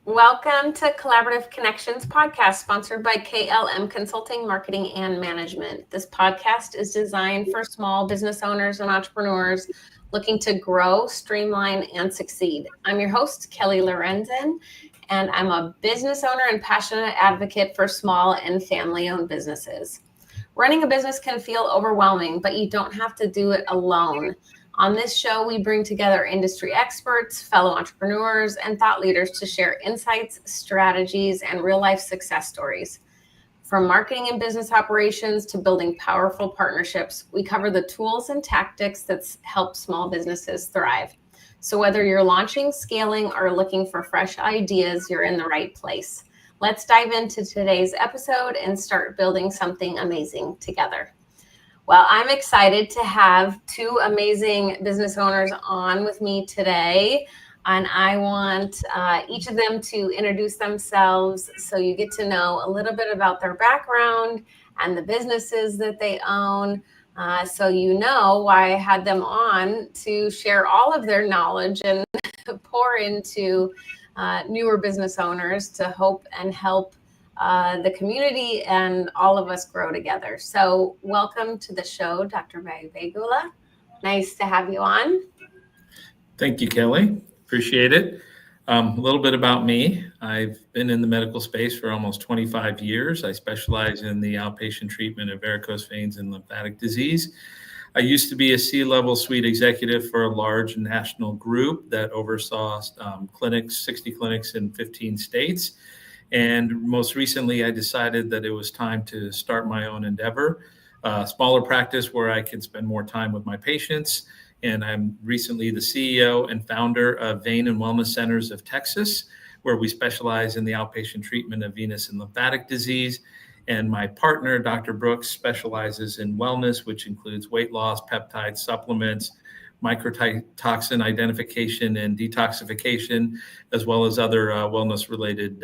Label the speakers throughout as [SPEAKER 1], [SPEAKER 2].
[SPEAKER 1] Welcome to Collaborative Connections podcast, sponsored by KLM Consulting, Marketing, and Management. This podcast is designed for small business owners and entrepreneurs looking to grow, streamline, and succeed. I'm your host, Kelly Lorenzen, and I'm a business owner and passionate advocate for small and family-owned businesses. Running a business can feel overwhelming, but you don't have to do it alone. On this show, we bring together industry experts, fellow entrepreneurs, and thought leaders to share insights, strategies, and real-life success stories. From marketing and business operations to building powerful partnerships, we cover the tools and tactics that help small businesses thrive. So whether you're launching, scaling, or looking for fresh ideas, you're in the right place. Let's dive into today's episode and start building something amazing together. Well, I'm excited to have two amazing business owners on with me today, and I want each of them to introduce themselves so you get to know a little bit about their background and the businesses that they own, so you know why I had them on to share all of their knowledge and pour into newer business owners to hope and help the community and all of us grow together. So welcome to the show, Dr. Vegula. Nice to have you on.
[SPEAKER 2] Thank you, Kelly. Appreciate it. A little bit about me. I've been in the medical space for almost 25 years. I specialize in the outpatient treatment of varicose veins and lymphatic disease. I used to be a C-level suite executive for a large national group that oversaw clinics, 60 clinics in 15 states. And most recently, I decided that it was time to start my own endeavor, a smaller practice where I can spend more time with my patients. And I'm recently the CEO and founder of Vein and Wellness Centers of Texas, where we specialize in the outpatient treatment of venous and lymphatic disease. And my partner, Dr. Brooks, specializes in wellness, which includes weight loss, peptide supplements, microtoxin identification and detoxification, as well as other wellness-related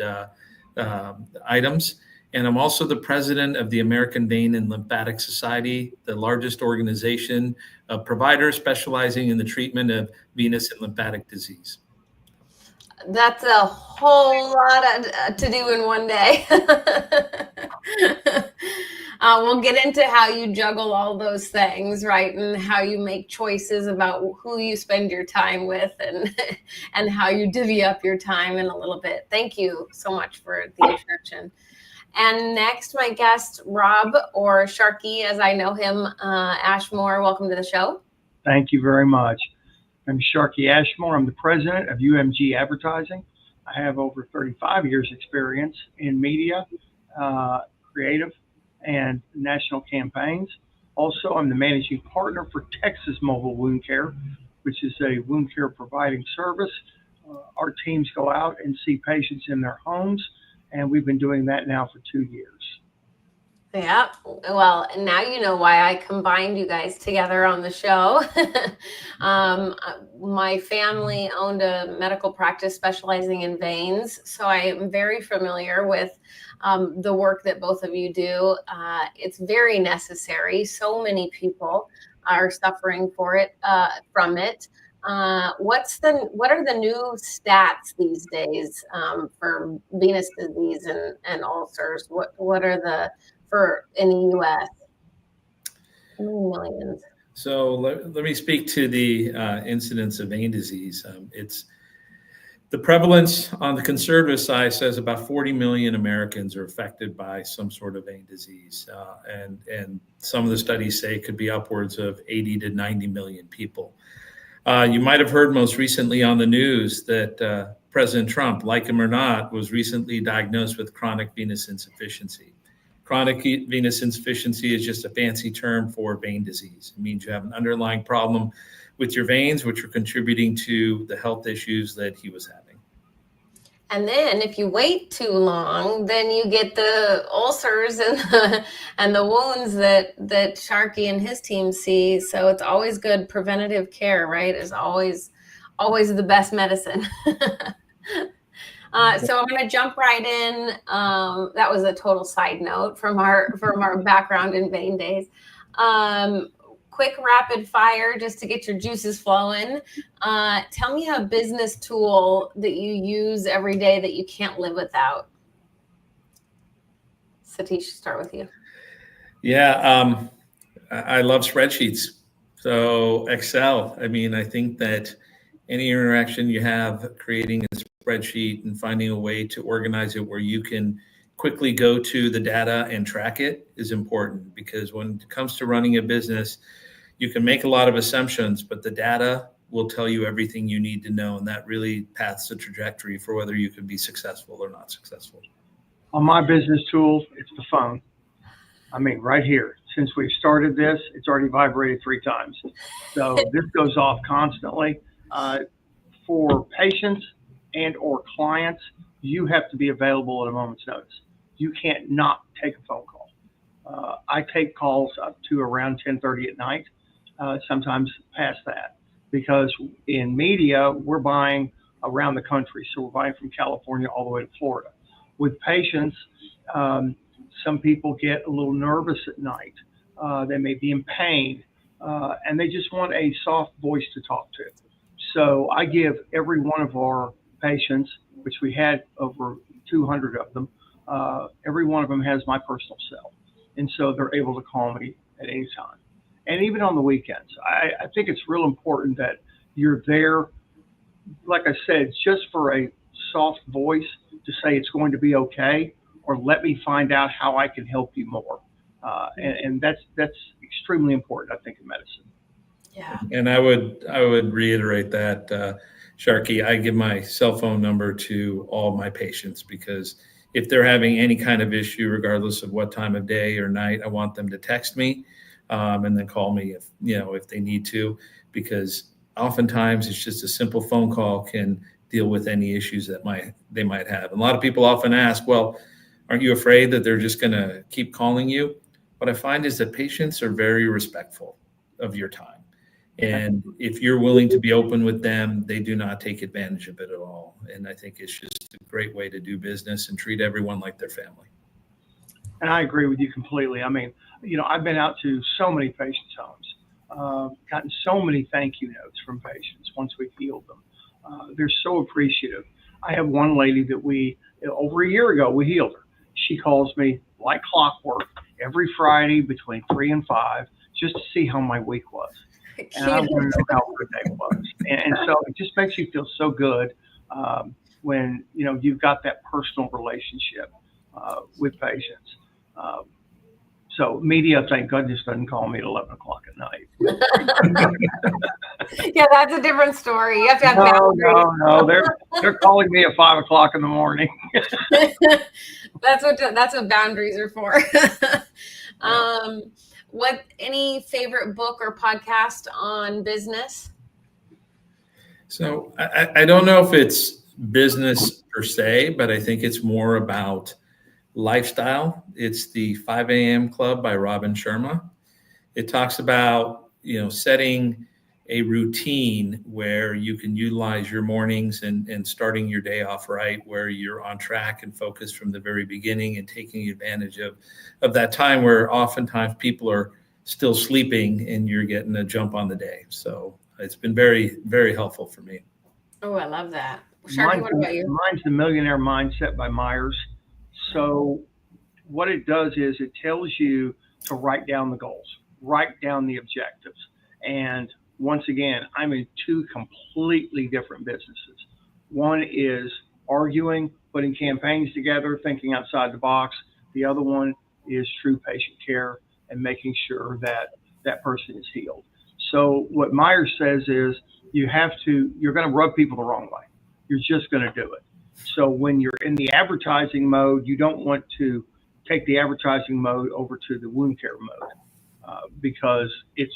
[SPEAKER 2] items. And I'm also the president of the American Vein and Lymphatic Society, the largest organization of providers specializing in the treatment of venous and lymphatic disease.
[SPEAKER 1] That's a whole lot to do in one day. We'll get into how you juggle all those things, right? And how you make choices about who you spend your time with and how you divvy up your time in a little bit. Thank you so much for the introduction. And next, my guest, Rob, or Sharky, as I know him, Ashmore. Welcome to the show.
[SPEAKER 3] Thank you very much. I'm Sharky Ashmore. I'm the president of UMG Advertising. I have over 35 years experience in media, creative, and national campaigns. Also, I'm the managing partner for Texas Mobile Wound Care, which is a wound care providing service. Our teams go out and see patients in their homes, and we've been doing that now for 2 years.
[SPEAKER 1] Yeah, well, now you know why I combined you guys together on the show. My family owned a medical practice specializing in veins, so I am very familiar with the work that both of you do. It's very necessary. So many people are suffering from it. What are the new stats these days for venous disease and ulcers? What are the in the U.S.? Millions.
[SPEAKER 2] So let me speak to the incidence of vein disease. It's the prevalence on the conservative side says about 40 million Americans are affected by some sort of vein disease. And some of the studies say it could be upwards of 80 to 90 million people. You might have heard most recently on the news that President Trump, like him or not, was recently diagnosed with chronic venous insufficiency. Chronic venous insufficiency is just a fancy term for vein disease. It means you have an underlying problem with your veins, which are contributing to the health issues that he was having.
[SPEAKER 1] And then if you wait too long, then you get the ulcers and the wounds that Sharky and his team see. So it's always good. Preventative care, right, is always the best medicine. So I'm going to jump right in. That was a total side note from our background in vein days. quick rapid fire just to get your juices flowing. Tell me a business tool that you use every day that you can't live without. Satish, start with you.
[SPEAKER 2] Yeah, I love spreadsheets. So Excel, I mean, I think that any interaction you have creating a spreadsheet and finding a way to organize it where you can quickly go to the data and track it is important, because when it comes to running a business, you can make a lot of assumptions, but the data will tell you everything you need to know, and that really paths the trajectory for whether you can be successful or not successful.
[SPEAKER 3] On my business tools, it's the phone. I mean, right here. Since we've started this, it's already vibrated 3 times. So this goes off constantly. For patients and or clients, you have to be available at a moment's notice. You can't not take a phone call. I take calls up to around 10:30 at night, sometimes past that, because in media, we're buying around the country. So we're buying from California all the way to Florida. With patients, some people get a little nervous at night. They may be in pain, and they just want a soft voice to talk to. So I give every one of our patients, which we had over 200 of them, every one of them has my personal cell. And so they're able to call me at any time. And even on the weekends, I think it's real important that you're there, like I said, just for a soft voice to say it's going to be okay, or let me find out how I can help you more. And that's extremely important, I think, in medicine.
[SPEAKER 1] Yeah.
[SPEAKER 2] And I would reiterate that, Sharky, I give my cell phone number to all my patients, because if they're having any kind of issue, regardless of what time of day or night, I want them to text me and then call me if they need to, because oftentimes it's just a simple phone call can deal with any issues that they might have. And a lot of people often ask, well, aren't you afraid that they're just going to keep calling you? What I find is that patients are very respectful of your time. And if you're willing to be open with them, they do not take advantage of it at all. And I think it's just a great way to do business and treat everyone like their family.
[SPEAKER 3] And I agree with you completely. I mean, I've been out to so many patients' homes, gotten so many thank you notes from patients once we've healed them. They're so appreciative. I have one lady that over a year ago, we healed her. She calls me like clockwork every Friday between 3 and 5 just to see how my week was. And I want to know how good that was. And so it just makes you feel so good when, you've got that personal relationship with patients. So media, thank goodness, doesn't call me at 11 o'clock at night.
[SPEAKER 1] Yeah, that's a different story. You have to have boundaries.
[SPEAKER 3] No. They're calling me at 5 o'clock in the morning.
[SPEAKER 1] That's what boundaries are for. Any favorite book or podcast on business?
[SPEAKER 2] So I don't know if it's business per se, but I think it's more about lifestyle. It's the 5 a.m. Club by Robin Sharma. It talks about, setting a routine where you can utilize your mornings and starting your day off right, where you're on track and focused from the very beginning, and taking advantage of that time where oftentimes people are still sleeping and you're getting a jump on the day. So it's been very, very helpful for me.
[SPEAKER 1] Oh, I love that. Sharky, what about you?
[SPEAKER 3] Mine's the Millionaire Mindset by Myers. So what it does is it tells you to write down the goals, write down the objectives. And once again, I'm in 2 completely different businesses. One is arguing, putting campaigns together, thinking outside the box. The other one is true patient care and making sure that that person is healed. So what Myers says is you're going to rub people the wrong way. You're just going to do it. So when you're in the advertising mode, you don't want to take the advertising mode over to the wound care mode because it's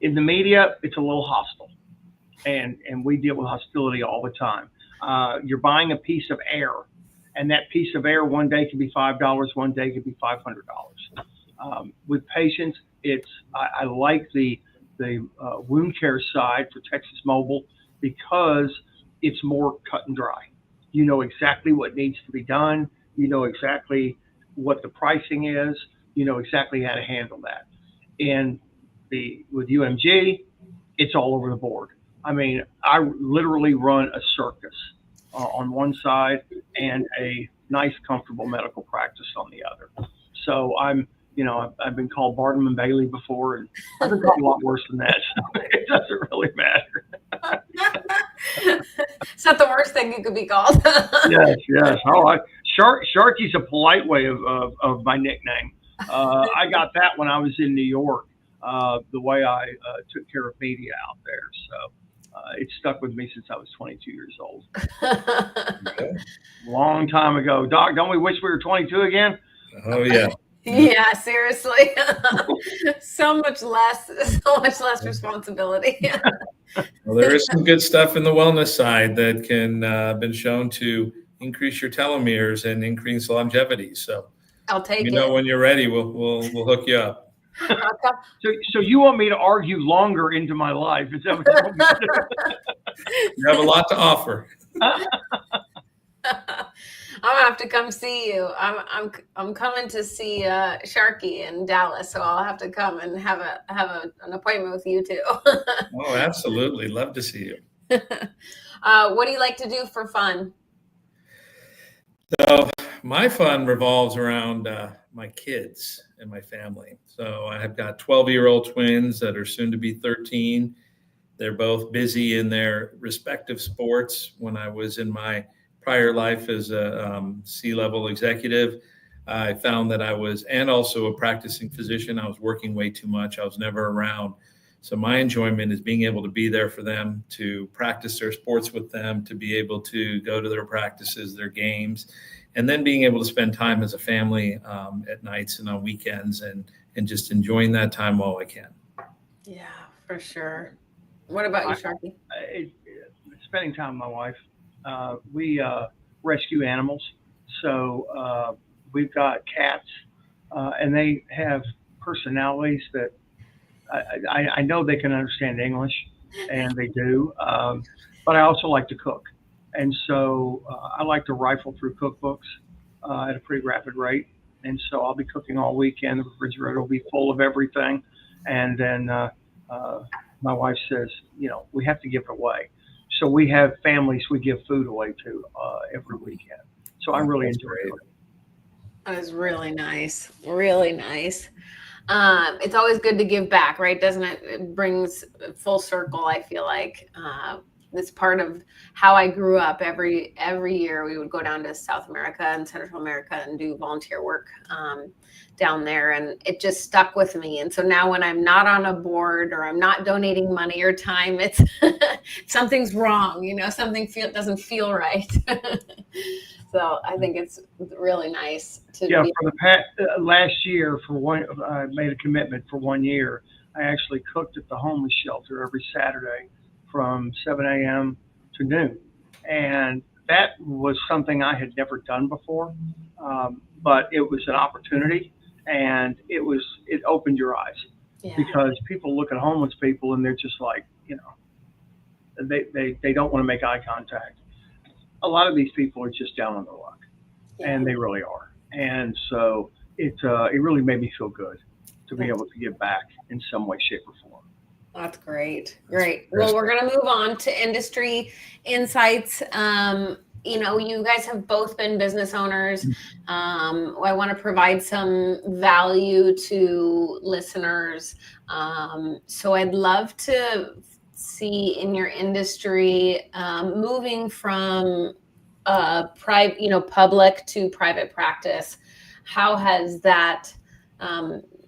[SPEAKER 3] in the media, it's a little hostile. And we deal with hostility all the time. You're buying a piece of air, and that piece of air one day could be $5, one day could be $500. With patients, I like the wound care side for Texas Mobile because it's more cut and dry. You know exactly what needs to be done. You know exactly what the pricing is. You know exactly how to handle that. And with UMG, it's all over the board. I mean, I literally run a circus on one side and a nice, comfortable medical practice on the other. So I've been called Barnum and Bailey before, and I've been called a lot worse than that. So it doesn't really matter.
[SPEAKER 1] It's not the worst thing you could be called.
[SPEAKER 3] Yes. Sharky's a polite way of my nickname. I got that when I was in New York, the way I took care of media out there. So it stuck with me since I was 22 years old. Long time ago. Doc, don't we wish we were 22 again?
[SPEAKER 2] Oh, yeah.
[SPEAKER 1] Yeah, seriously. so much less responsibility.
[SPEAKER 2] Well, there is some good stuff in the wellness side that can been shown to increase your telomeres and increase longevity. So
[SPEAKER 1] I'll take it.
[SPEAKER 2] When you're ready, we'll hook you up.
[SPEAKER 3] So you want me to argue longer into my life? Is that what you want me to do?
[SPEAKER 2] You have a lot to offer.
[SPEAKER 1] I'm gonna have to come see you. I'm coming to see Sharky in Dallas, so I'll have to come and have an appointment with you too.
[SPEAKER 2] Oh, absolutely, love to see you.
[SPEAKER 1] What do you like to do for fun?
[SPEAKER 2] So my fun revolves around my kids and my family. So I have got 12-year-old twins that are soon to be 13. They're both busy in their respective sports. When I was in my prior life as a C-level executive, I found that and also a practicing physician, I was working way too much. I was never around. So my enjoyment is being able to be there for them, to practice their sports with them, to be able to go to their practices, their games, and then being able to spend time as a family at nights and on weekends and just enjoying that time while I can.
[SPEAKER 1] Yeah, for sure. What about you, Sharky?
[SPEAKER 3] Spending time with my wife. We rescue animals. So we've got cats, and they have personalities that I know they can understand English, and they do. But I also like to cook. And so I like to rifle through cookbooks at a pretty rapid rate. And so I'll be cooking all weekend. The refrigerator will be full of everything. And then my wife says, we have to give it away. So we have families we give food away to every weekend. So I really enjoy it.
[SPEAKER 1] That is really nice. Really nice. It's always good to give back, right? Doesn't it? It brings full circle. I feel like it's part of how I grew up. Every year we would go down to South America and Central America and do volunteer work down there, and it just stuck with me. And so now when I'm not on a board or I'm not donating money or time, it's something's wrong. Something doesn't feel right. So I think it's really nice to
[SPEAKER 3] for the past last year I made a commitment for 1 year. I actually cooked at the homeless shelter every Saturday from 7 a.m. to noon. And that was something I had never done before. But it was an opportunity, and it opened your eyes.
[SPEAKER 1] Yeah.
[SPEAKER 3] Because people look at homeless people and they're just like, they don't want to make eye contact. A lot of these people are just down on their luck, and they really are. And so it really made me feel good to be able to give back in some way, shape, or form.
[SPEAKER 1] That's great. Great. Well, we're going to move on to industry insights. You guys have both been business owners. I want to provide some value to listeners. So I'd love to see in your industry moving from public to private practice. How has that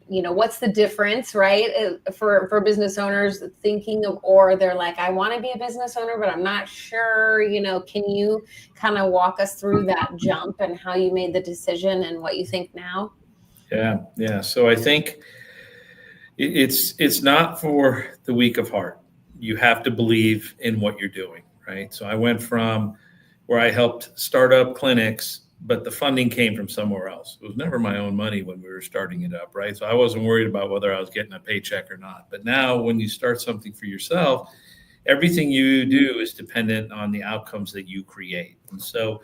[SPEAKER 1] what's the difference, right? For business owners thinking of, or they're like, I want to be a business owner, but I'm not sure, can you kind of walk us through that jump and how you made the decision and what you think now?
[SPEAKER 2] Yeah. So I think it's not for the weak of heart. You have to believe in what you're doing, right? So I went from where I helped start up clinics, but the funding came from somewhere else. It was never my own money when we were starting it up, right? So I wasn't worried about whether I was getting a paycheck or not. But now when you start something for yourself, everything you do is dependent on the outcomes that you create. And so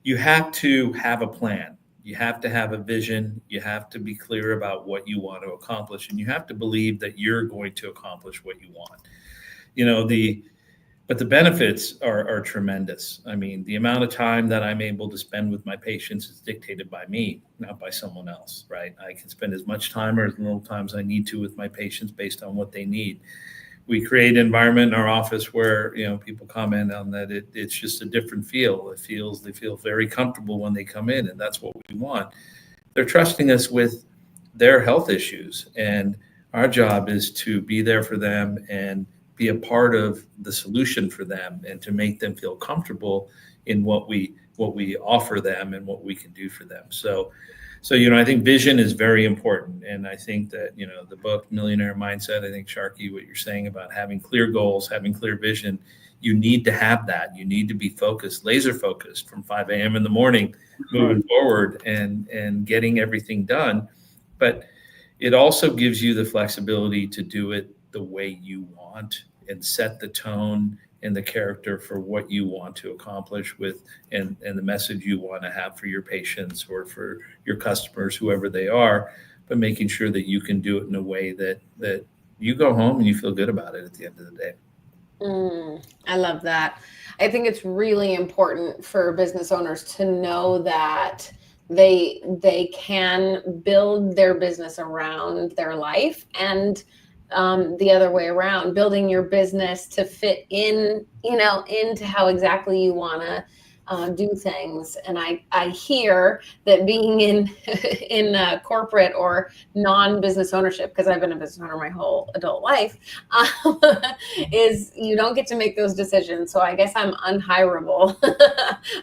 [SPEAKER 2] you have to have a plan. You have to have a vision. You have to be clear about what you want to accomplish, and you have to believe that you're going to accomplish what you want. But the benefits are tremendous. I mean, the amount of time that I'm able to spend with my patients is dictated by me, not by someone else, right? I can spend as much time or as little time as I need to with my patients based on what they need. We create an environment in our office where, people comment on that it's just a different feel. They feel very comfortable when they come in, and that's what we want. They're trusting us with their health issues, and our job is to be there for them and be a part of the solution for them, and to make them feel comfortable in what we offer them and what we can do for them. So I think vision is very important. And I think that, the book Millionaire Mindset, I think, Sharky, what you're saying about having clear goals, having clear vision, you need to have that. You need to be focused, laser focused from 5 a.m. in the morning, moving forward and getting everything done. But it also gives you the flexibility to do it the way you want and set the tone and the character for what you want to accomplish with and the message you want to have for your patients or for your customers, whoever they are, but making sure that you can do it in a way that you go home and you feel good about it at the end of the day.
[SPEAKER 1] I love that. I think it's really important for business owners to know that they can build their business around their life, and the other way around, building your business to fit in, into how exactly you want to do things. And I hear that being in corporate or non-business ownership, because I've been a business owner my whole adult life, is you don't get to make those decisions. So I guess I'm unhireable.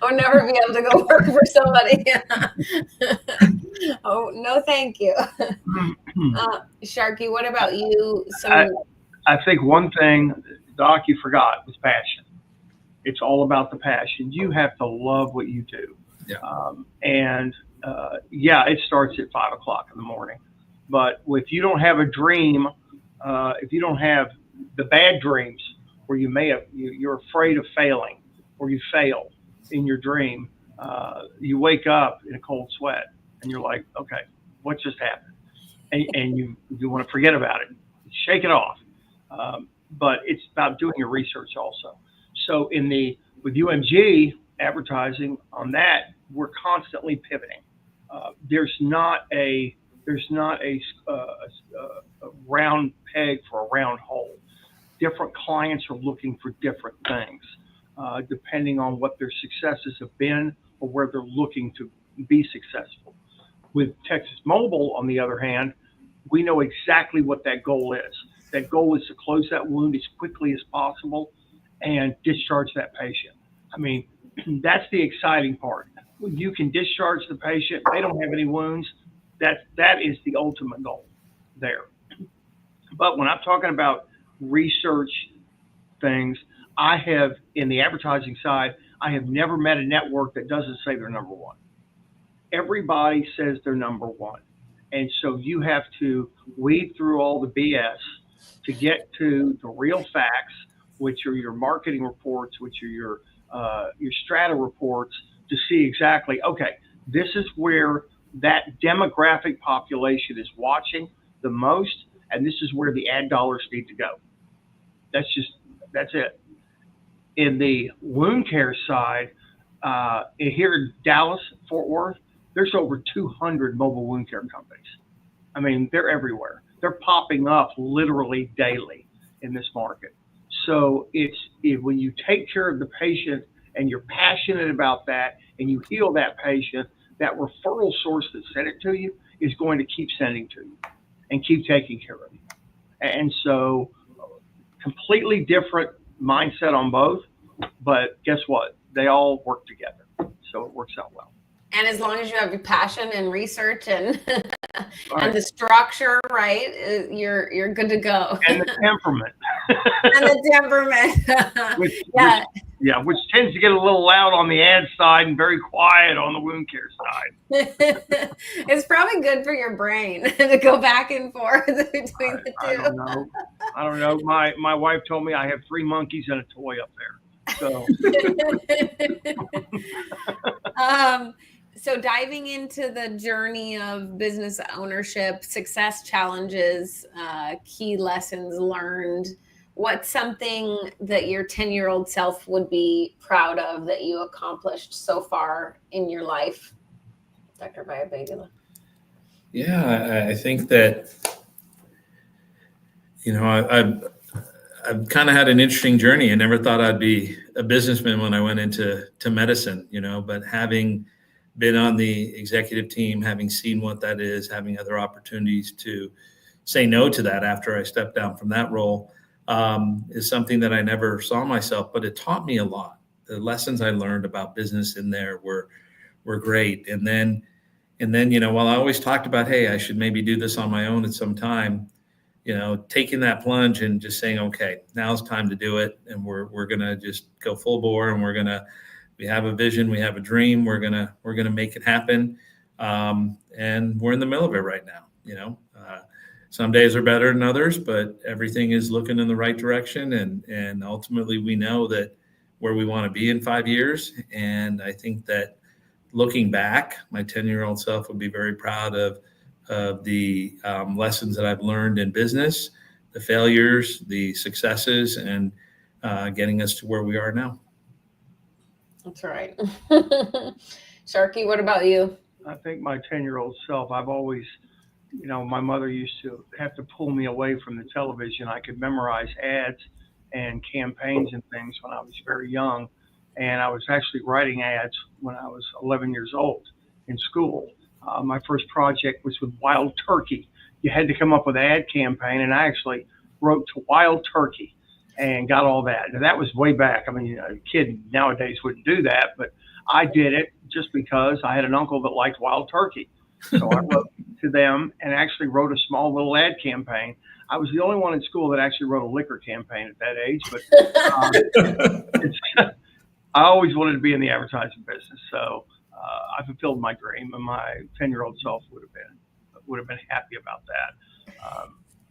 [SPEAKER 1] I'll never be able to go work for somebody. Oh, no, thank you. Sharky, what about you?
[SPEAKER 3] I think one thing, Doc, you forgot was passion. It's all about the passion. You have to love what you do. Yeah. It starts at 5 o'clock in the morning. But if you don't have a dream, if you don't have the bad dreams where you're afraid of failing, or you fail in your dream, you wake up in a cold sweat and you're like, okay, what just happened? And you want to forget about it, shake it off. But it's about doing your research also. So with UMG advertising on that, we're constantly pivoting. There's not a round peg for a round hole. Different clients are looking for different things, depending on what their successes have been or where they're looking to be successful. With Texas Mobile, on the other hand, we know exactly what that goal is. That goal is to close that wound as quickly as possible and discharge that patient. I mean, that's the exciting part. When you can discharge the patient, they don't have any wounds, that is the ultimate goal there. But when I'm talking about research things, I have, in the advertising side, I have never met a network that doesn't say they're number one. Everybody says they're number one. And so you have to weed through all the BS to get to the real facts, which are your marketing reports, which are your strata reports, to see exactly, okay, this is where that demographic population is watching the most, and this is where the ad dollars need to go. That's it. In the wound care side, here in Dallas, Fort Worth, there's over 200 mobile wound care companies. I mean, they're everywhere. They're popping up literally daily in this market. So when you take care of the patient and you're passionate about that and you heal that patient, that referral source that sent it to you is going to keep sending to you and keep taking care of you. And so completely different mindset on both, but guess what? They all work together. So it works out well.
[SPEAKER 1] And as long as you have your passion and research and and the structure, right, you're good to go.
[SPEAKER 3] And the temperament.
[SPEAKER 1] And the temperament.
[SPEAKER 3] Which tends to get a little loud on the ad side and very quiet on the wound care side.
[SPEAKER 1] It's probably good for your brain to go back and forth between the two.
[SPEAKER 3] I don't know. My wife told me I have 3 monkeys and a toy up there. So.
[SPEAKER 1] So So diving into the journey of business ownership, success challenges, key lessons learned, what's something that your 10-year-old self would be proud of that you accomplished so far in your life, Dr. Bayabagula?
[SPEAKER 2] Yeah, I think that, I've kind of had an interesting journey. I never thought I'd be a businessman when I went into medicine, but having been on the executive team, having seen what that is, having other opportunities to say no to that after I stepped down from that role, is something that I never saw myself, but it taught me a lot. The lessons I learned about business in there were great. And then, while I always talked about, hey, I should maybe do this on my own at some time, taking that plunge and just saying, okay, now's time to do it. And we're going to just go full bore, and we have a vision, we have a dream, we're going to make it happen. And we're in the middle of it right now. Some days are better than others, but everything is looking in the right direction. And ultimately we know that where we want to be in 5 years. And I think that looking back, my 10-year-old self would be very proud of the lessons that I've learned in business, the failures, the successes, and getting us to where we are now.
[SPEAKER 1] That's right. Sharky, what about you?
[SPEAKER 3] I think my 10-year-old self, I've always, my mother used to have to pull me away from the television. I could memorize ads and campaigns and things when I was very young. And I was actually writing ads when I was 11 years old in school. My first project was with Wild Turkey. You had to come up with an ad campaign, and I actually wrote to Wild Turkey and got all that. Now, that was way back. I mean, a kid nowadays wouldn't do that, but I did it just because I had an uncle that liked Wild Turkey. So I wrote to them and actually wrote a small little ad campaign. I was the only one in school that actually wrote a liquor campaign at that age, but I always wanted to be in the advertising business. So I fulfilled my dream, and my 10-year-old self would have been happy about that.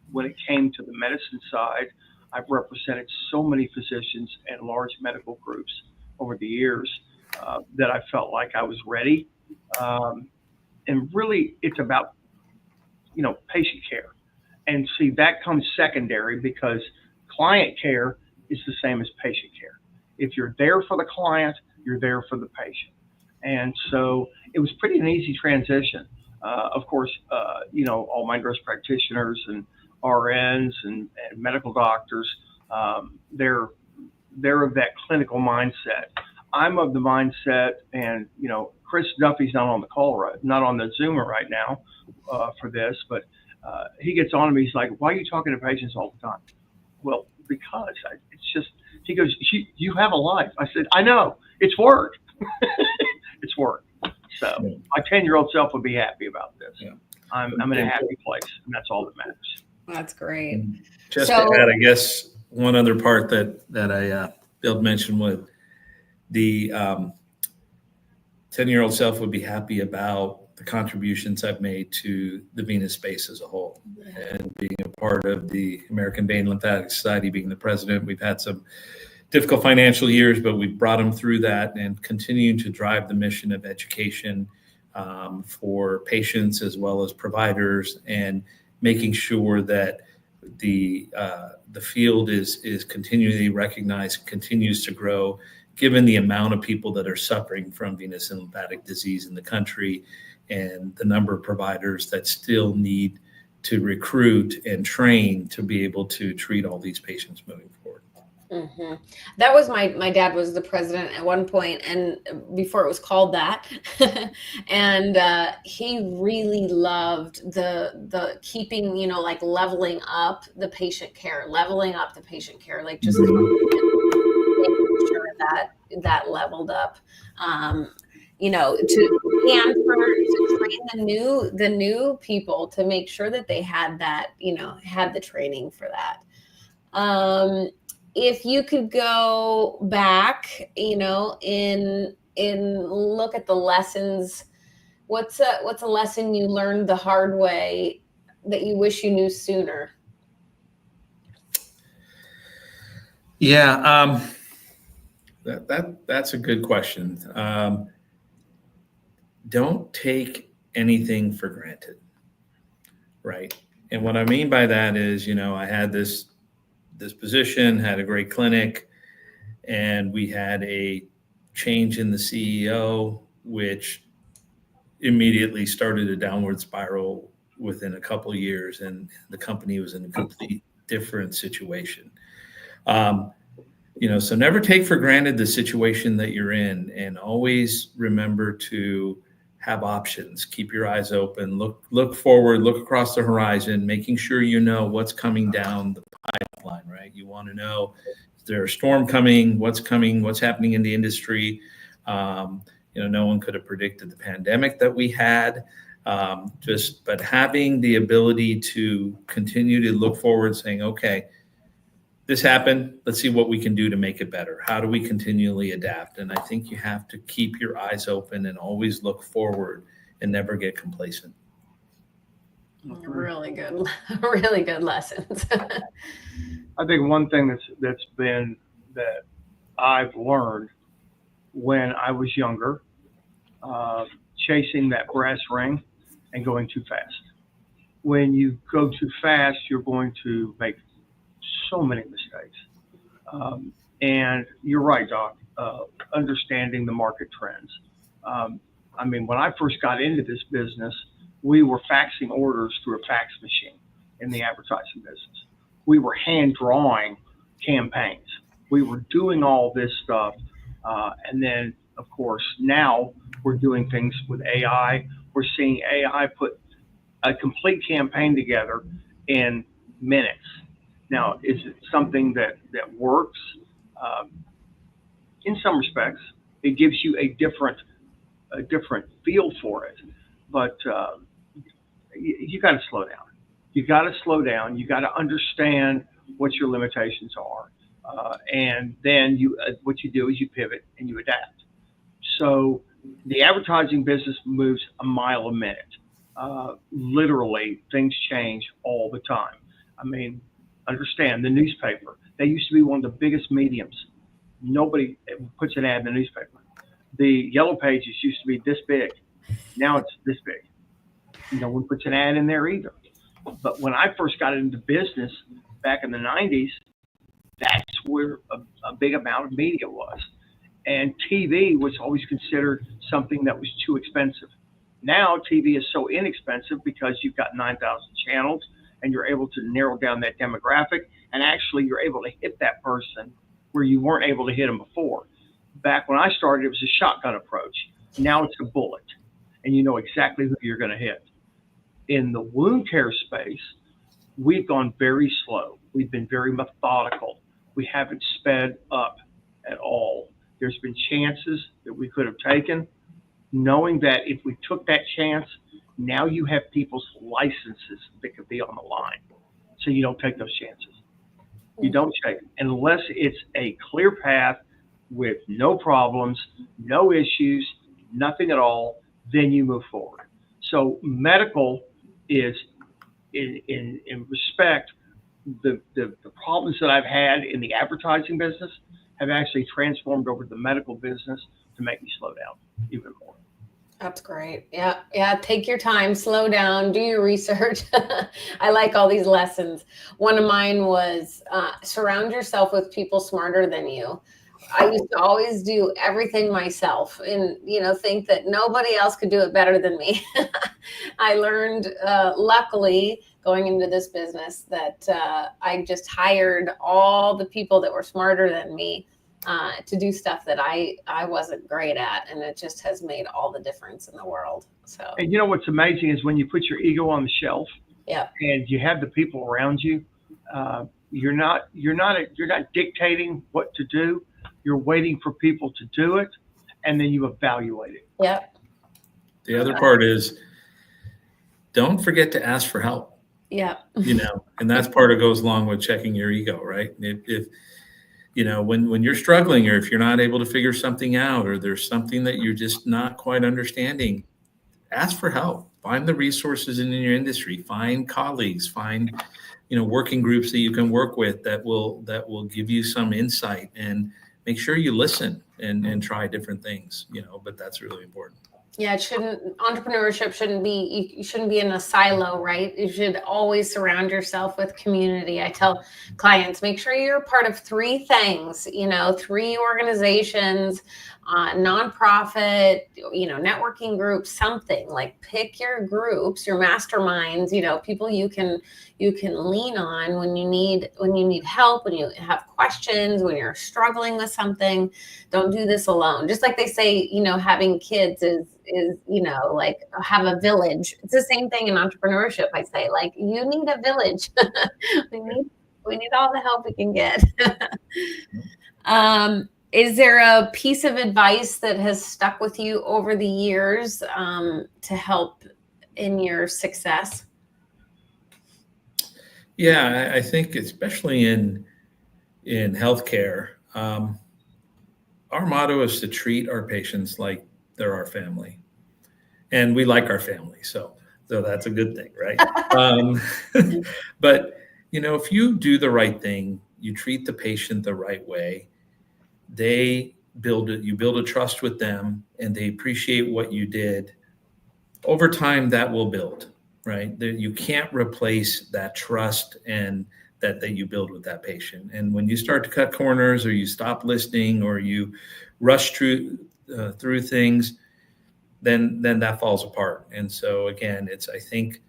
[SPEAKER 3] When it came to the medicine side, I've represented so many physicians and large medical groups over the years that I felt like I was ready. And really, it's about, patient care. And see, that comes secondary because client care is the same as patient care. If you're there for the client, you're there for the patient. And so it was pretty an easy transition. Of course, all my nurse practitioners and RNs and medical doctors, they're of that clinical mindset. I'm of the mindset, and Chris Duffy's not on the call not on the Zoomer right now for this, but he gets on to me. He's like, "Why are you talking to patients all the time?" Well, because it's just. He goes, "You have a life." I said, "I know. It's work. It's work." So my 10-year-old self would be happy about this. Yeah. I'm in a happy place, and that's all that matters.
[SPEAKER 1] That's great.
[SPEAKER 2] Just to add, I guess, one other part that I Bill mentioned with the 10-year-old self would be happy about the contributions I've made to the venous space as a whole. And being a part of the American Vein Lymphatic Society, being the president, we've had some difficult financial years, but we've brought them through that and continuing to drive the mission of education for patients as well as providers, and making sure that the field is continually recognized, continues to grow, given the amount of people that are suffering from venous and lymphatic disease in the country, and the number of providers that still need to recruit and train to be able to treat all these patients moving forward.
[SPEAKER 1] Mm-hmm. That was my dad was the president at one point, and before it was called that, and he really loved the keeping, like leveling up the patient care, like just making sure that leveled up, to train the new people, to make sure that they had that, had the training for that. If you could go back, in look at the lessons, what's a lesson you learned the hard way that you wish you knew sooner?
[SPEAKER 2] Yeah, that's a good question. don't take anything for granted, right? And what I mean by that is, I had this position, had a great clinic, and we had a change in the CEO, which immediately started a downward spiral within a couple of years, and the company was in a complete different situation. So never take for granted the situation that you're in, and always remember to have options. Keep your eyes open, look forward, look across the horizon, making sure you know what's coming down the pipeline, right? You want to know, is there a storm coming, what's happening in the industry. No one could have predicted the pandemic that we had, but having the ability to continue to look forward, saying, okay, this happened, let's see what we can do to make it better. How do we continually adapt? And I think you have to keep your eyes open and always look forward and never get complacent.
[SPEAKER 1] Really good, really good lessons.
[SPEAKER 3] I think one thing that I've learned when I was younger, chasing that brass ring and going too fast. When you go too fast, you're going to make so many mistakes. And you're right, Doc, understanding the market trends. When I first got into this business, we were faxing orders through a fax machine in the advertising business. We were hand drawing campaigns. We were doing all this stuff. And then, of course, now we're doing things with AI. We're seeing AI put a complete campaign together in minutes. Now, is it something that works? In some respects, it gives you a different feel for it. But you got to slow down. You got to slow down. You got to understand what your limitations are, and then what you do is you pivot and you adapt. So the advertising business moves a mile a minute. Literally, things change all the time. Understand the newspaper. They used to be one of the biggest mediums. Nobody puts an ad in the newspaper. The yellow pages used to be this big. Now it's this big. No one puts an ad in there either. But when I first got into business back in the 90s, that's where a big amount of media was. And TV was always considered something that was too expensive. Now TV is so inexpensive because you've got 9,000 channels and you're able to narrow down that demographic, and actually you're able to hit that person where you weren't able to hit them before. Back when I started, it was a shotgun approach. Now it's a bullet, and you know exactly who you're going to hit. In the wound care space, we've gone very slow. We've been very methodical. We haven't sped up at all. There's been chances that we could have taken, knowing that if we took that chance, now you have people's licenses that could be on the line. So you don't take those chances. You don't take it unless it's a clear path with no problems, no issues, nothing at all, then you move forward. So medical is, in respect, the problems that I've had in the advertising business have actually transformed over to the medical business to make me slow down even more.
[SPEAKER 1] That's great. Yeah. Take your time, slow down, do your research. I like all these lessons. One of mine was surround yourself with people smarter than you. I used to always do everything myself and, think that nobody else could do it better than me. I learned, luckily, going into this business that I just hired all the people that were smarter than me to do stuff that I wasn't great at. And it just has made all the difference in the world. So,
[SPEAKER 3] and what's amazing is when you put your ego on the shelf,
[SPEAKER 1] yeah,
[SPEAKER 3] and you have the people around you, you're not dictating what to do. You're waiting for people to do it, and then you evaluate it.
[SPEAKER 1] Yeah.
[SPEAKER 2] The other part is don't forget to ask for help.
[SPEAKER 1] Yeah.
[SPEAKER 2] And that's part of goes along with checking your ego, right? If when you're struggling, or if you're not able to figure something out, or there's something that you're just not quite understanding, ask for help. Find the resources in your industry. Find colleagues. Find working groups that you can work with that will give you some insight, and make sure you listen and try different things. But that's really important.
[SPEAKER 1] Yeah, entrepreneurship shouldn't be, you shouldn't be in a silo, right? You should always surround yourself with community. I tell clients, make sure you're part of 3 things, 3 organizations, nonprofit, networking groups, something like pick your groups, your masterminds, people you can lean on when you need help, when you have questions, when you're struggling with something. Don't do this alone. Just like they say, having kids is like have a village. It's the same thing in entrepreneurship. I say, like, you need a village. we need all the help we can get. Is there a piece of advice that has stuck with you over the years to help in your success?
[SPEAKER 2] Yeah, I think especially in healthcare, our motto is to treat our patients like they're our family, and we like our family, so that's a good thing, right? But if you do the right thing, you treat the patient the right way, you build a trust with them, and they appreciate what you did. Over time, that will build, right? You can't replace that trust and that you build with that patient. And when you start to cut corners, or you stop listening, or you rush through things, then that falls apart. And so again, I think,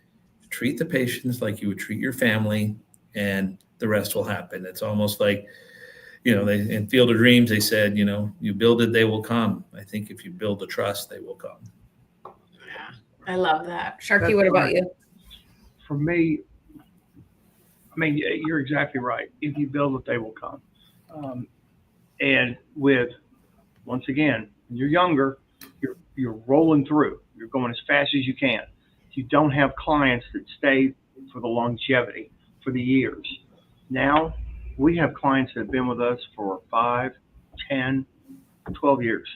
[SPEAKER 2] treat the patients like you would treat your family, and the rest will happen. It's almost like, in Field of Dreams, they said, you build it, they will come. I think if you build the trust, they will come.
[SPEAKER 1] Yeah, I love that. Sharky, what about you?
[SPEAKER 3] For me, I mean, you're exactly right. If you build it, they will come. And once again, when you're younger, you're rolling through. You're going as fast as you can. You don't have clients that stay for the longevity, for the years. Now, we have clients that have been with us for 5, 10, 12 years.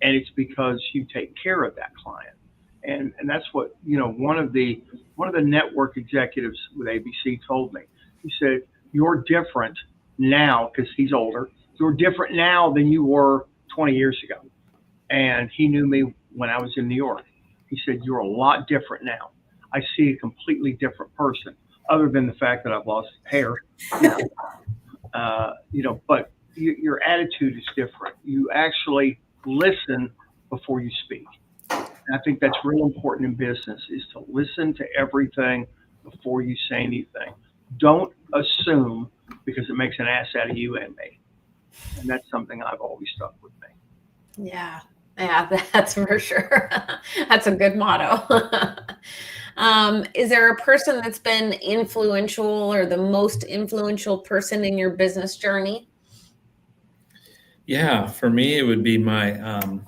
[SPEAKER 3] And it's because you take care of that client. And that's what, one of the network executives with ABC told me. He said, you're different now, because he's older. You're different now than you were 20 years ago. And he knew me when I was in New York. He said, you're a lot different now. I see a completely different person, other than the fact that I've lost hair. But your attitude is different. You actually listen before you speak. And I think that's real important in business, is to listen to everything before you say anything. Don't assume, because it makes an ass out of you and me. And that's something I've always stuck with me.
[SPEAKER 1] Yeah, that's for sure. That's a good motto. Is there a person that's been influential, or the most influential person in your business journey?
[SPEAKER 2] Yeah, for me, it would be one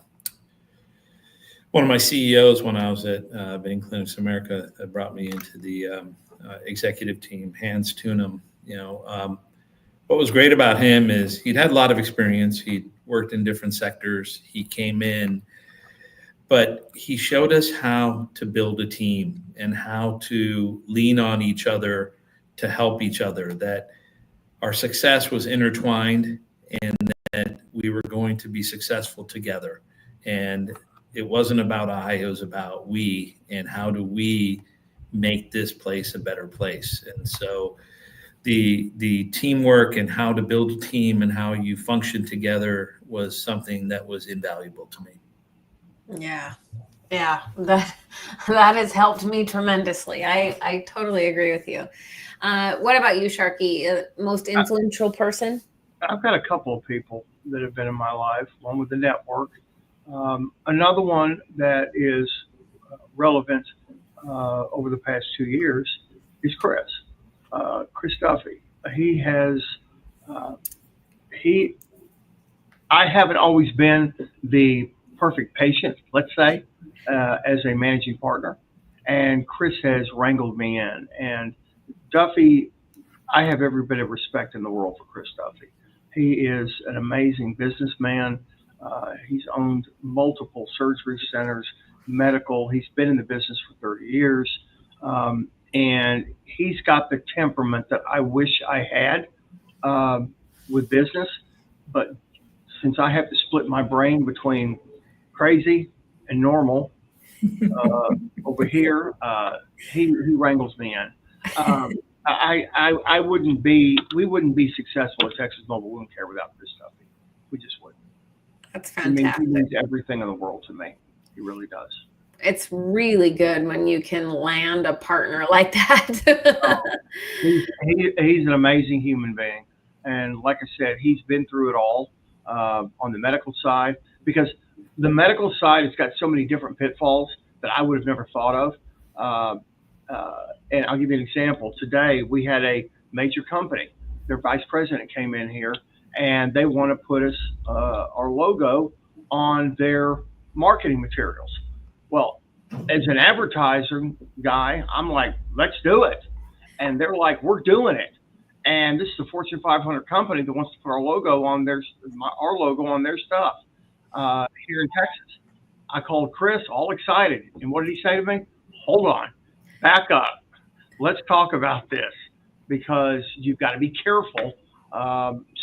[SPEAKER 2] of my CEOs when I was at Bain Clinics America that brought me into the executive team, Hans Tunum. What was great about him is he'd had a lot of experience. He'd worked in different sectors. He came in, but he showed us how to build a team and how to lean on each other to help each other, that our success was intertwined and that we were going to be successful together. And it wasn't about I, it was about we, and how do we make this place a better place. And so the teamwork and how to build a team and how you function together was something that was invaluable to me.
[SPEAKER 1] Yeah, that has helped me tremendously. I totally agree with you. What about you, Sharky? Most influential person?
[SPEAKER 3] I've got a couple of people that have been in my life, one with the network. Another one that is relevant over the past 2 years is Chris. Chris Duffy. I haven't always been the perfect patient, let's say, as a managing partner, and Chris has wrangled me in. And Duffy, I have every bit of respect in the world for Chris Duffy. He is an amazing businessman. He's owned multiple surgery centers, medical. He's been in the business for 30 years. And he's got the temperament that I wish I had with business. But since I have to split my brain between crazy and Normal over here, he wrangles me in. We wouldn't be successful at Texas Mobile Wound Care without Chris Duffy. We just wouldn't.
[SPEAKER 1] That's fantastic.
[SPEAKER 3] He means everything in the world to me. He really does.
[SPEAKER 1] It's really good when you can land a partner like that.
[SPEAKER 3] He's an amazing human being. And like I said, he's been through it all on the medical side, because the medical side has got so many different pitfalls that I would have never thought of. And I'll give you an example. Today, we had a major company. Their vice president came in here, and they want to put us our logo on their marketing materials. Well, as an advertiser guy, I'm like, let's do it. And they're like, we're doing it. And this is a Fortune 500 company that wants to put our logo on their stuff here in Texas. I called Chris, all excited. And what did he say to me? Hold on, back up. Let's talk about this, because you've got to be careful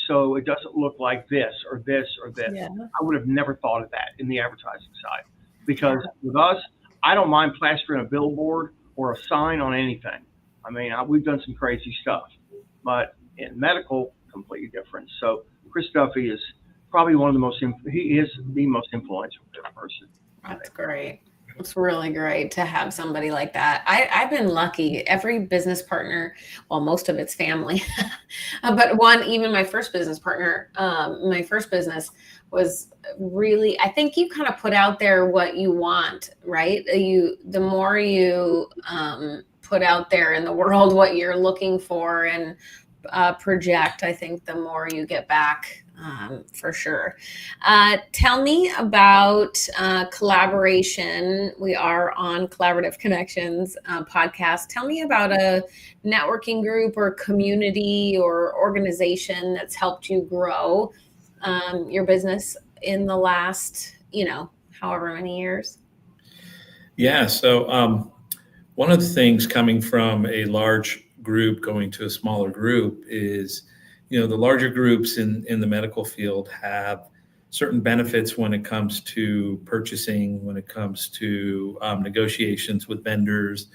[SPEAKER 3] so it doesn't look like this or this or this. Yeah. I would have never thought of that in the advertising side, because with us, I don't mind plastering a billboard or a sign on anything. I mean, we've done some crazy stuff, but in medical, completely different. So Chris Duffy is probably he is the most influential person.
[SPEAKER 1] That's great. It's really great to have somebody like that. I've been lucky. Every business partner, well, most of it's family, but even my first business partner, my first business was really, I think you kind of put out there what you want, right? The more you put out there in the world what you're looking for and project, I think the more you get back. For sure. Tell me about collaboration. We are on Collaborative Connections podcast. Tell me about a networking group or community or organization that's helped you grow your business in the last, however many years.
[SPEAKER 2] Yeah. So one of the things coming from a large group going to a smaller group is, the larger groups in the medical field have certain benefits when it comes to purchasing, when it comes to negotiations with vendors,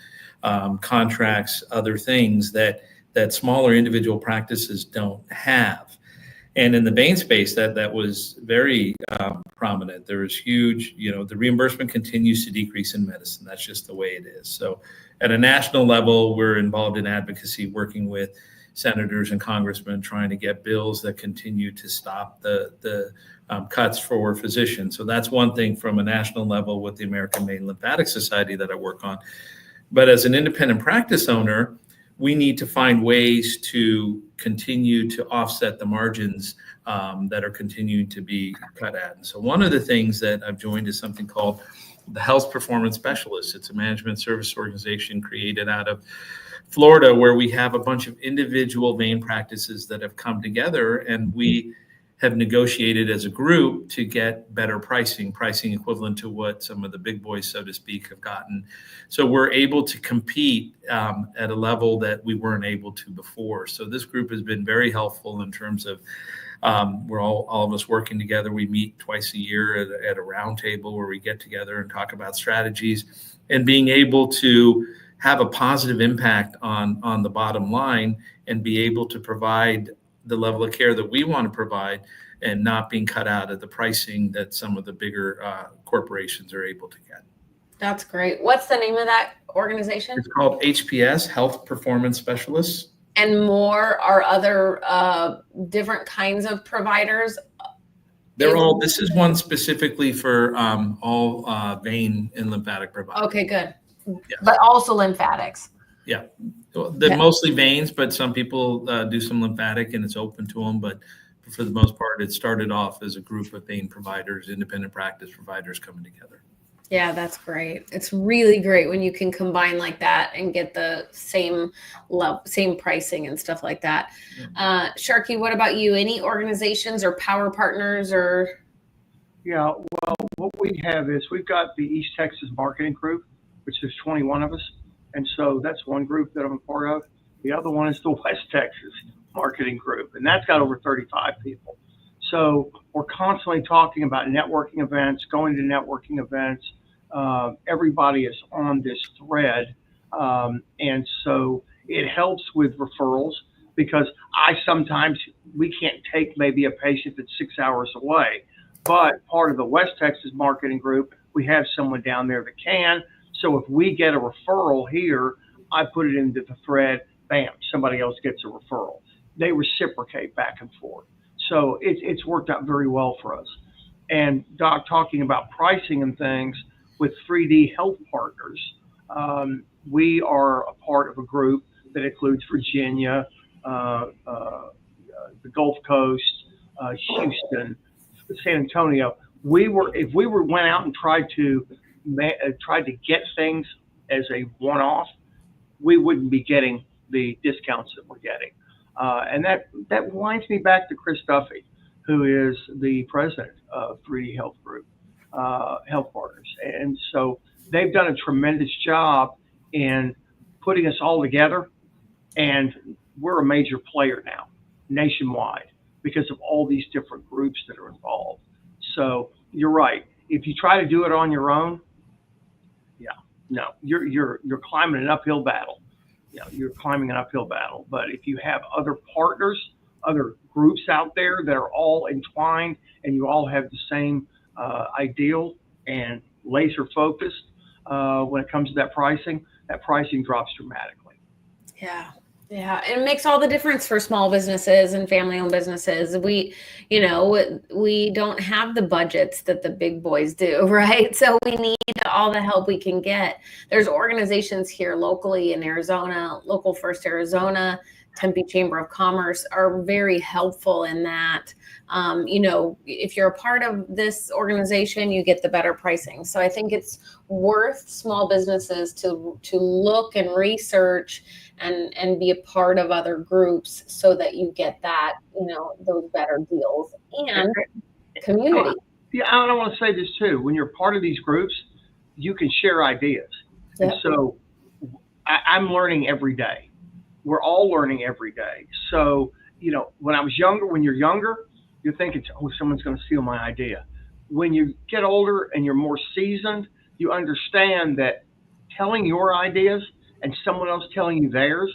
[SPEAKER 2] contracts, other things that smaller individual practices don't have. And in the vein space, that was very prominent. There was huge, the reimbursement continues to decrease in medicine. That's just the way it is. So at a national level, we're involved in advocacy, working with senators and congressmen, trying to get bills that continue to stop the cuts for physicians. So that's one thing from a national level with the American Vein Lymphatic Society that I work on. But as an independent practice owner, we need to find ways to continue to offset the margins that are continuing to be cut at. And so one of the things that I've joined is something called the Health Performance Specialists. It's a management service organization created out of Florida, where we have a bunch of individual vein practices that have come together, and we have negotiated as a group to get better pricing equivalent to what some of the big boys, so to speak, have gotten. So we're able to compete at a level that we weren't able to before. So this group has been very helpful in terms of we're all of us working together. We meet twice a year at a round table where we get together and talk about strategies, and being able to have a positive impact on the bottom line and be able to provide the level of care that we want to provide, and not being cut out of the pricing that some of the bigger corporations are able to get.
[SPEAKER 1] That's great. What's the name of that organization?
[SPEAKER 2] It's called HPS, Health Performance Specialists.
[SPEAKER 1] And more are other different kinds of providers?
[SPEAKER 2] This is one specifically for all vein and lymphatic providers.
[SPEAKER 1] Okay, good.
[SPEAKER 2] Yes.
[SPEAKER 1] But also lymphatics.
[SPEAKER 2] Yeah, they're mostly veins, but some people do some lymphatic, and it's open to them. But for the most part, it started off as a group of vein providers, independent practice providers coming together.
[SPEAKER 1] Yeah, that's great. It's really great when you can combine like that and get the same pricing and stuff like that. Sharky, what about you? Any organizations or power partners or?
[SPEAKER 3] Yeah, well, what we have is we've got the East Texas Marketing Group, which there's 21 of us. And so that's one group that I'm a part of. The other one is the West Texas Marketing Group, and that's got over 35 people. So we're constantly talking about networking events, going to networking events, everybody is on this thread. And so it helps with referrals because we can't take maybe a patient that's 6 hours away, but part of the West Texas marketing group, we have someone down there that can. So if we get a referral here, I put it into the thread, bam, somebody else gets a referral. They reciprocate back and forth. So it's worked out very well for us. And Doc, talking about pricing and things with 3D Health Partners, we are a part of a group that includes Virginia, the Gulf Coast, Houston, San Antonio. If we went out and tried to get things as a one-off, we wouldn't be getting the discounts that we're getting. And that winds me back to Chris Duffy, who is the president of 3D Health Group, Health Partners. And so they've done a tremendous job in putting us all together. And we're a major player now, nationwide, because of all these different groups that are involved. So you're right. If you try to do it on your own, no, you're climbing an uphill battle. You're climbing an uphill battle. But if you have other partners, other groups out there that are all entwined, and you all have the same ideal and laser focused when it comes to that pricing drops dramatically.
[SPEAKER 1] Yeah. Yeah, it makes all the difference for small businesses and family-owned businesses. We don't have the budgets that the big boys do, right? So we need all the help we can get. There's organizations here locally in Arizona, Local First Arizona, Tempe Chamber of Commerce are very helpful in that. If you're a part of this organization, you get the better pricing. So I think it's worth small businesses to look and research and be a part of other groups so that you get that, those better deals and community.
[SPEAKER 3] Yeah, I want to say this too. When you're part of these groups, you can share ideas. Yep. And so I'm learning every day. We're all learning every day. So, when you're younger, you're thinking, someone's going to steal my idea. When you get older and you're more seasoned, you understand that telling your ideas and someone else telling you theirs,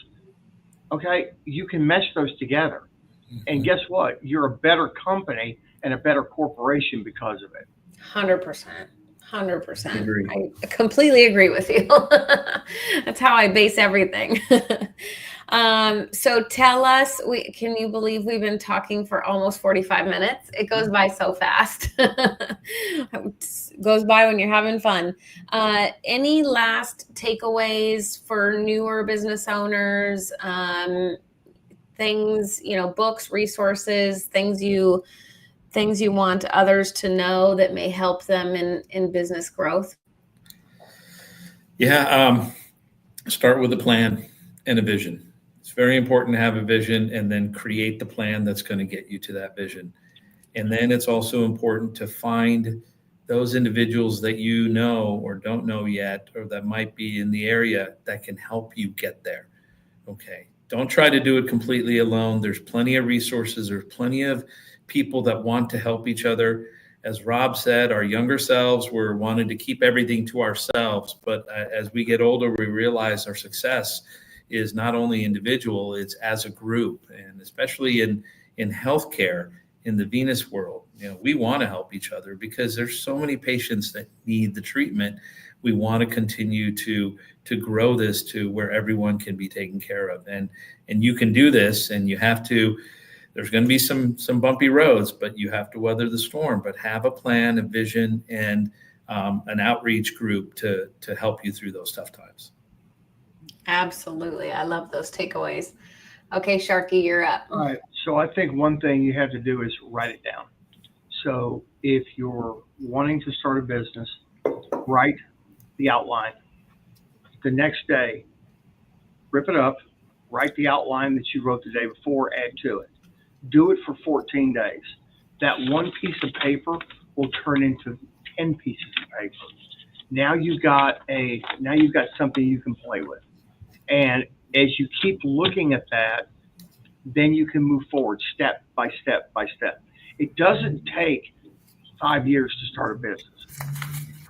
[SPEAKER 3] okay, you can mesh those together. Mm-hmm. And guess what? You're a better company and a better corporation because of it.
[SPEAKER 1] 100%. 100%. I completely agree with you. That's how I base everything. So tell us, can you believe we've been talking for almost 45 minutes? It goes by so fast. It goes by when you're having fun. Any last takeaways for newer business owners? Things, books, resources, things you want others to know that may help them in business growth?
[SPEAKER 2] Yeah, start with a plan and a vision. It's very important to have a vision and then create the plan that's going to get you to that vision. And then it's also important to find those individuals that you know or don't know yet, or that might be in the area that can help you get there. Okay. Don't try to do it completely alone. There's plenty of resources. There's plenty of people that want to help each other. As Rob said, our younger selves were wanting to keep everything to ourselves. But as we get older, we realize our success is not only individual, it's as a group. And especially in healthcare, in the venous world, we want to help each other because there's so many patients that need the treatment. We want to continue to grow this to where everyone can be taken care of. And you can do this, and you have to. There's going to be some bumpy roads, but you have to weather the storm. But have a plan, a vision, and an outreach group to help you through those tough times.
[SPEAKER 1] Absolutely. I love those takeaways. Okay, Sharky, you're up.
[SPEAKER 3] All right. So I think one thing you have to do is write it down. So if you're wanting to start a business, write the outline. The next day, rip it up, write the outline that you wrote the day before, add to it. Do it for 14 days. That one piece of paper will turn into 10 pieces of paper. Now you've got something you can play with. And as you keep looking at that, then you can move forward step by step by step. It doesn't take 5 years to start a business.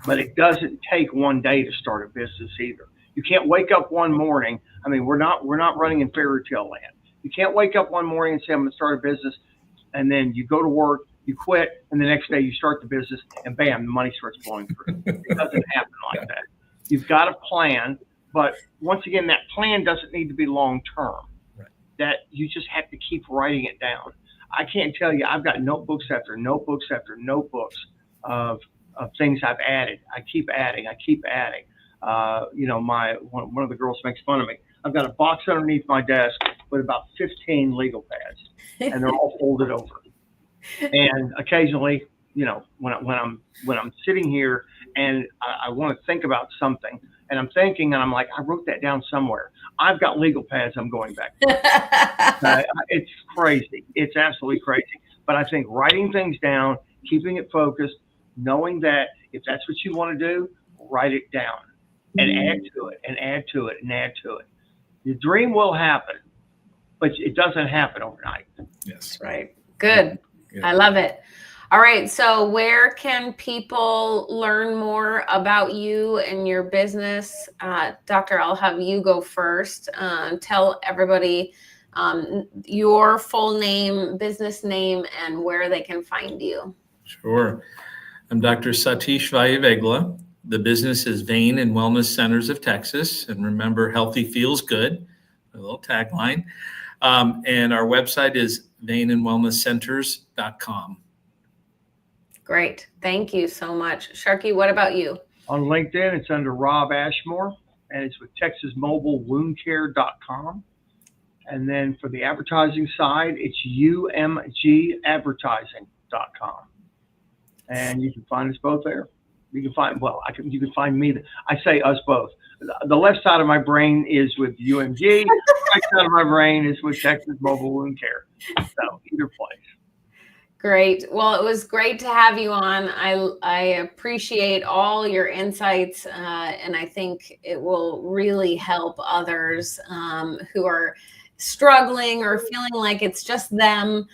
[SPEAKER 3] but it doesn't take one day to start a business either. You can't wake up one morning. I mean, we're not running in fairy tale land. You can't wake up one morning and say, I'm going to start a business, and then you go to work, you quit, and the next day you start the business, and bam, the money starts flowing through. It doesn't happen like that. You've got a plan, but once again, that plan doesn't need to be long term.
[SPEAKER 2] Right.
[SPEAKER 3] That you just have to keep writing it down. I can't tell you, I've got notebooks after notebooks after notebooks of things I've added. I keep adding. One of the girls makes fun of me. I've got a box underneath my desk with about 15 legal pads, and they're all folded over. And occasionally, when I'm sitting here and I want to think about something, and I'm thinking, and I'm like, I wrote that down somewhere. I've got legal pads I'm going back to. It's crazy. It's absolutely crazy. But I think writing things down, keeping it focused, knowing that if that's what you want to do, write it down and add to it and add to it and add to it. Your dream will happen, but it doesn't happen overnight.
[SPEAKER 2] Yes.
[SPEAKER 1] Right. Good.
[SPEAKER 2] Yeah.
[SPEAKER 1] I love it. All right. So where can people learn more about you and your business? Doctor, I'll have you go first. Tell everybody your full name, business name, and where they can find you.
[SPEAKER 2] Sure. I'm Dr. Satish Vayavegla. The business is Vein and Wellness Centers of Texas. And remember, healthy feels good, a little tagline. And our website is veinandwellnesscenters.com.
[SPEAKER 1] Great. Thank you so much. Sharky, what about you?
[SPEAKER 3] On LinkedIn, it's under Rob Ashmore, and it's with TexasMobileWoundCare.com. And then for the advertising side, it's UMGAdvertising.com. And you can find us both there. You can find me. I say us both. The left side of my brain is with UMG. The right side of my brain is with Texas Mobile Wound Care. So either place.
[SPEAKER 1] Great. Well, it was great to have you on. I appreciate all your insights, and I think it will really help others who are struggling or feeling like it's just them.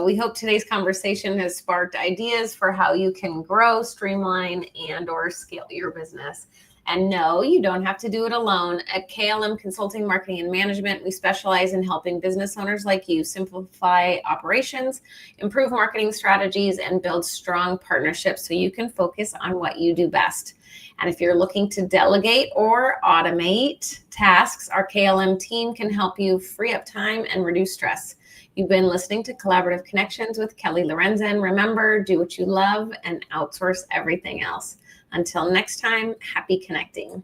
[SPEAKER 1] We hope today's conversation has sparked ideas for how you can grow, streamline, and or scale your business. And no, you don't have to do it alone. At KLM Consulting, Marketing, and Management, we specialize in helping business owners like you simplify operations, improve marketing strategies, and build strong partnerships so you can focus on what you do best. And if you're looking to delegate or automate tasks, our KLM team can help you free up time and reduce stress. You've been listening to Collaborative Connections with Kelly Lorenzen. Remember, do what you love and outsource everything else. Until next time, happy connecting.